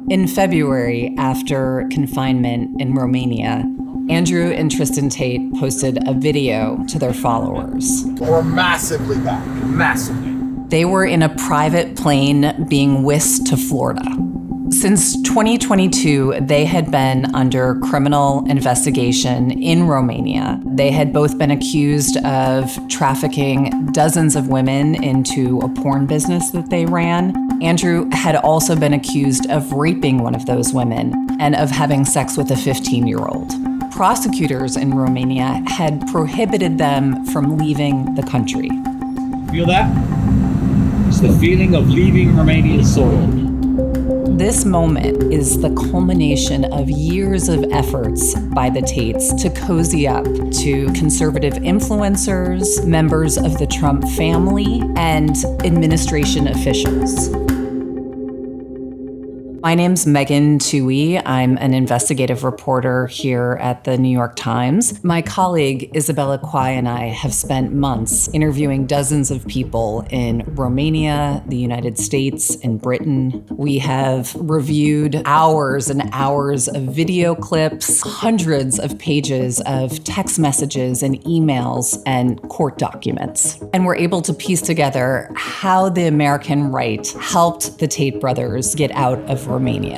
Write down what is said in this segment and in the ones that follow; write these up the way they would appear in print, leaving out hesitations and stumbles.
In February, after confinement in Romania, Andrew and Tristan Tate posted a video to their followers. We're massively back, massively. They were in a private plane being whisked to Florida. Since 2022, they had been under criminal investigation in Romania. They had both been accused of trafficking dozens of women into a porn business that they ran. Andrew had also been accused of raping one of those women and of having sex with a 15-year-old. Prosecutors in Romania had prohibited them from leaving the country. Feel that? It's the feeling of leaving Romanian soil. This moment is the culmination of years of efforts by the Tates to cozy up to conservative influencers, members of the Trump family, and administration officials. My name's Megan Twohey. I'm an investigative reporter here at the New York Times. My colleague Isabella Quai and I have spent months interviewing dozens of people in Romania, the United States, and Britain. We have reviewed hours and hours of video clips, hundreds of pages of text messages and emails and court documents. And we're able to piece together how the American right helped the Tate brothers get out of Romania.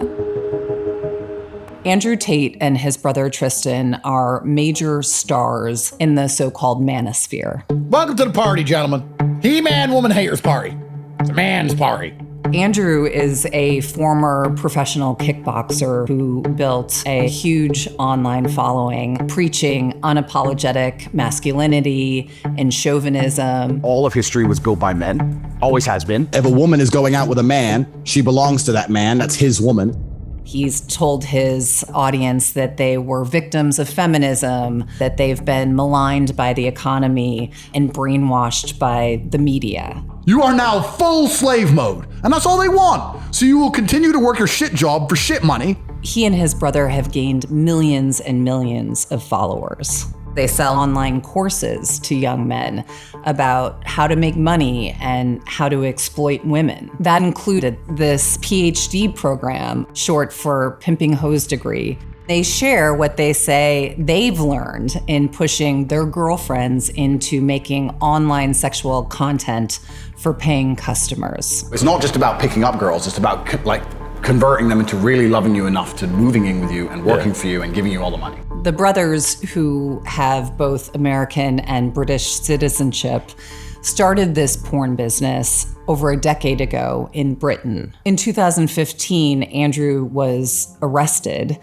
Andrew Tate and his brother Tristan are major stars in the so-called manosphere. Welcome to the party, gentlemen. He-man, woman haters party. It's a man's party. Andrew is a former professional kickboxer who built a huge online following, preaching unapologetic masculinity and chauvinism. All of history was built by men, always has been. If a woman is going out with a man, she belongs to that man. That's his woman. He's told his audience that they were victims of feminism, that they've been maligned by the economy and brainwashed by the media. You are now full slave mode, and that's all they want. So you will continue to work your shit job for shit money. He and his brother have gained millions and millions of followers. They sell online courses to young men about how to make money and how to exploit women. That included this PhD program, short for Pimping Hose Degree. They share what they say they've learned in pushing their girlfriends into making online sexual content for paying customers. It's not just about picking up girls. It's about converting them into really loving you enough to moving in with you and working for you and giving you all the money. The brothers, who have both American and British citizenship, started this porn business over a decade ago in Britain. In 2015, Andrew was arrested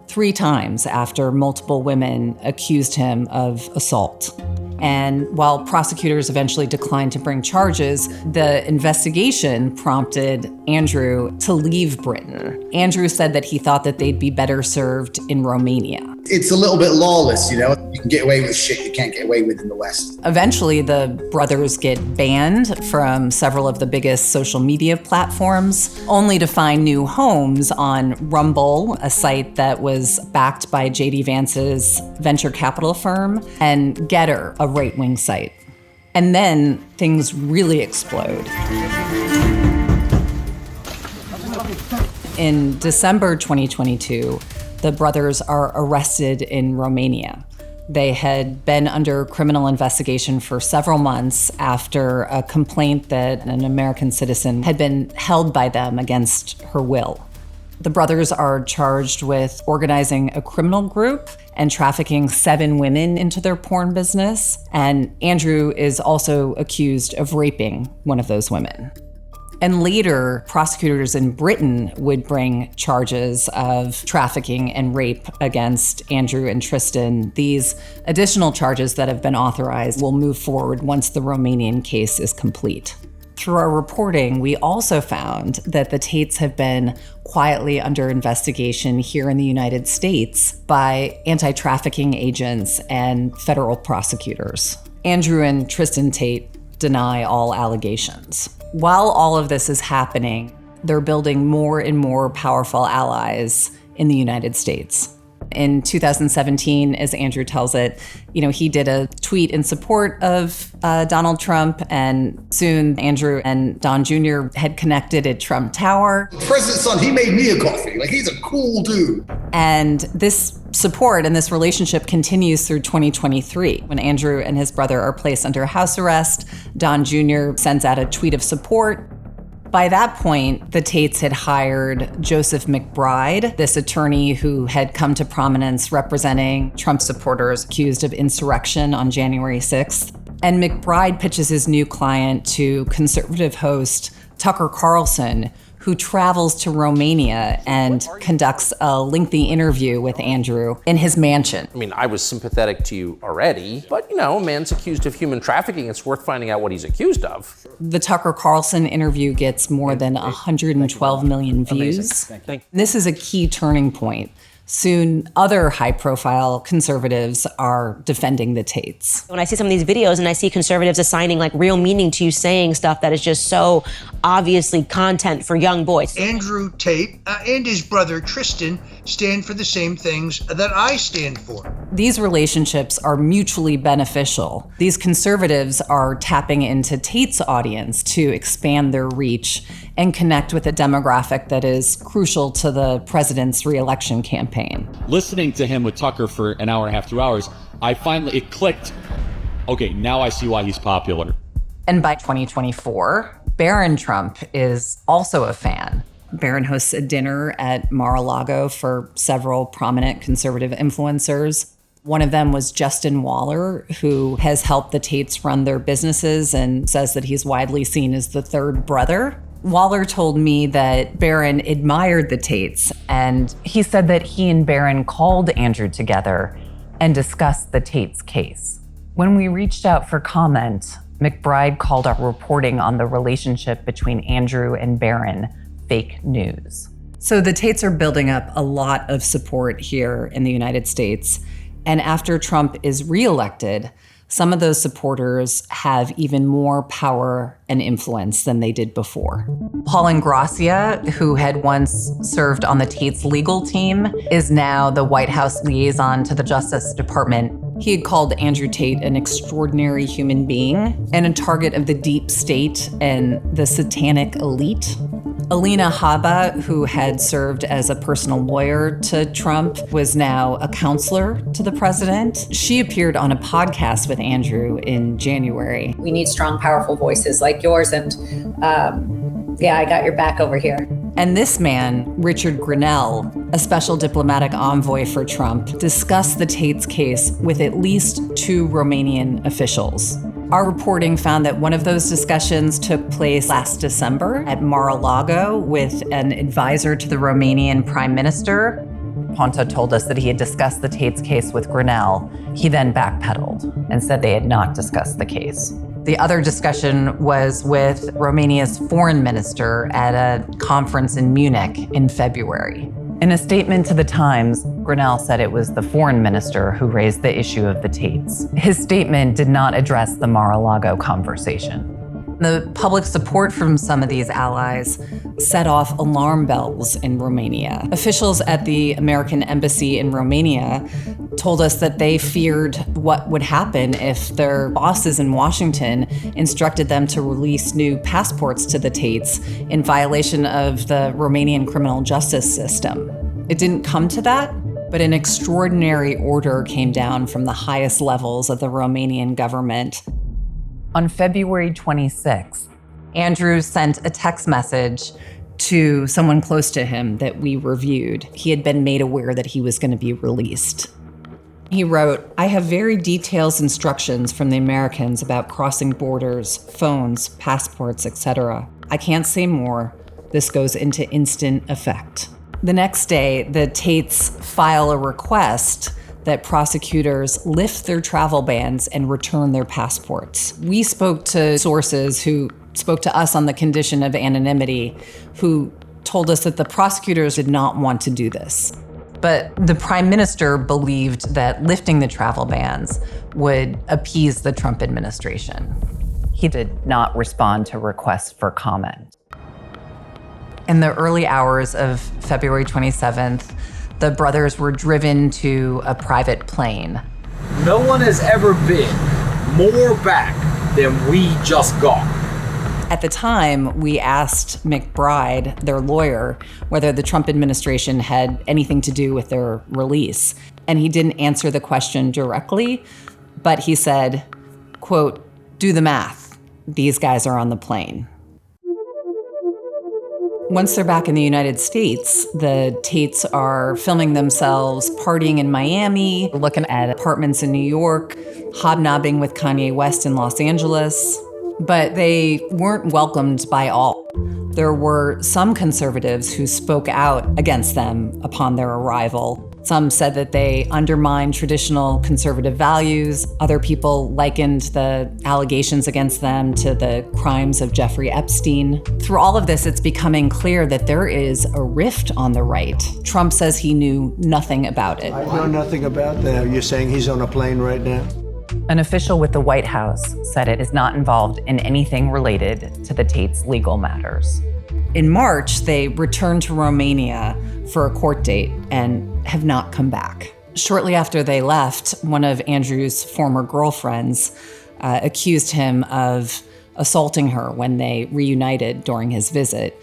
3 times after multiple women accused him of assault. And while prosecutors eventually declined to bring charges, the investigation prompted Andrew to leave Britain. Andrew said that he thought that they'd be better served in Romania. It's a little bit lawless, you know? You can get away with shit you can't get away with in the West. Eventually, the brothers get banned from several of the biggest social media platforms, only to find new homes on Rumble, a site that was backed by J.D. Vance's venture capital firm, and Getter, a right-wing site. And then things really explode. In December 2022, the brothers are arrested in Romania. They had been under criminal investigation for several months after a complaint that an American citizen had been held by them against her will. The brothers are charged with organizing a criminal group and trafficking 7 women into their porn business. And Andrew is also accused of raping one of those women. And later, prosecutors in Britain would bring charges of trafficking and rape against Andrew and Tristan. These additional charges that have been authorized will move forward once the Romanian case is complete. Through our reporting, we also found that the Tates have been quietly under investigation here in the United States by anti-trafficking agents and federal prosecutors. Andrew and Tristan Tate deny all allegations. While all of this is happening, they're building more and more powerful allies in the United States. In 2017, as Andrew tells it, he did a tweet in support of Donald Trump, and soon Andrew and Don Jr. had connected at Trump Tower. The president's son, he made me a coffee. Like, he's a cool dude. And this support and this relationship continues through 2023. When Andrew and his brother are placed under house arrest, Don Jr. sends out a tweet of support. By that point, the Tates had hired Joseph McBride, this attorney who had come to prominence representing Trump supporters accused of insurrection on January 6th. And McBride pitches his new client to conservative host Tucker Carlson, who travels to Romania and conducts a lengthy interview with Andrew in his mansion. I mean, I was sympathetic to you already, but a man's accused of human trafficking. It's worth finding out what he's accused of. The Tucker Carlson interview gets more than 112 million views. This is a key turning point. Soon, other high-profile conservatives are defending the Tates. When I see some of these videos and I see conservatives assigning real meaning to you saying stuff that is just so obviously content for young boys. Andrew Tate and his brother Tristan stand for the same things that I stand for. These relationships are mutually beneficial. These conservatives are tapping into Tate's audience to expand their reach and connect with a demographic that is crucial to the president's re-election campaign. Listening to him with Tucker for an hour and a half, 2 hours, it clicked. Okay, now I see why he's popular. And by 2024, Barron Trump is also a fan. Barron hosts a dinner at Mar-a-Lago for several prominent conservative influencers. One of them was Justin Waller, who has helped the Tates run their businesses and says that he's widely seen as the third brother. Waller told me that Barron admired the Tates, and he said that he and Barron called Andrew together and discussed the Tates case. When we reached out for comment, McBride called our reporting on the relationship between Andrew and Barron fake news. So the Tates are building up a lot of support here in the United States. And after Trump is reelected, some of those supporters have even more power and influence than they did before. Paul Ingrassia, who had once served on the Tates legal team, is now the White House liaison to the Justice Department. He had called Andrew Tate an extraordinary human being and a target of the deep state and the satanic elite. Alina Habba, who had served as a personal lawyer to Trump, was now a counselor to the president. She appeared on a podcast with Andrew in January. We need strong, powerful voices like yours, and I got your back over here. And this man, Richard Grenell, a special diplomatic envoy for Trump, discussed the Tates case with at least 2 Romanian officials. Our reporting found that one of those discussions took place last December at Mar-a-Lago with an advisor to the Romanian Prime Minister. Ponta told us that he had discussed the Tates case with Grenell. He then backpedaled and said they had not discussed the case. The other discussion was with Romania's foreign minister at a conference in Munich in February. In a statement to the Times, Grenell said it was the foreign minister who raised the issue of the Tates. His statement did not address the Mar-a-Lago conversation. The public support from some of these allies set off alarm bells in Romania. Officials at the American embassy in Romania told us that they feared what would happen if their bosses in Washington instructed them to release new passports to the Tates in violation of the Romanian criminal justice system. It didn't come to that, but an extraordinary order came down from the highest levels of the Romanian government. On February 26th, Andrew sent a text message to someone close to him that we reviewed. He had been made aware that he was going to be released. He wrote, "I have very detailed instructions from the Americans about crossing borders, phones, passports, etc. I can't say more. This goes into instant effect." The next day, the Tates file a request that prosecutors lift their travel bans and return their passports. We spoke to sources who spoke to us on the condition of anonymity, who told us that the prosecutors did not want to do this. But the prime minister believed that lifting the travel bans would appease the Trump administration. He did not respond to requests for comment. In the early hours of February 27th, The brothers were driven to a private plane. No one has ever been more back than we just got. At the time, we asked McBride, their lawyer, whether the Trump administration had anything to do with their release. And he didn't answer the question directly, but he said, quote, "Do the math. These guys are on the plane." Once they're back in the United States, the Tates are filming themselves partying in Miami, looking at apartments in New York, hobnobbing with Kanye West in Los Angeles. But they weren't welcomed by all. There were some conservatives who spoke out against them upon their arrival. Some said that they undermined traditional conservative values. Other people likened the allegations against them to the crimes of Jeffrey Epstein. Through all of this, it's becoming clear that there is a rift on the right. Trump says he knew nothing about it. I know nothing about that. You're saying he's on a plane right now? An official with the White House said it is not involved in anything related to the Tates' legal matters. In March, they returned to Romania for a court date and have not come back. Shortly after they left, one of Andrew's former girlfriends accused him of assaulting her when they reunited during his visit.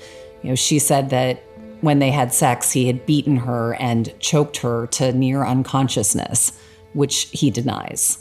She said that when they had sex, he had beaten her and choked her to near unconsciousness, which he denies.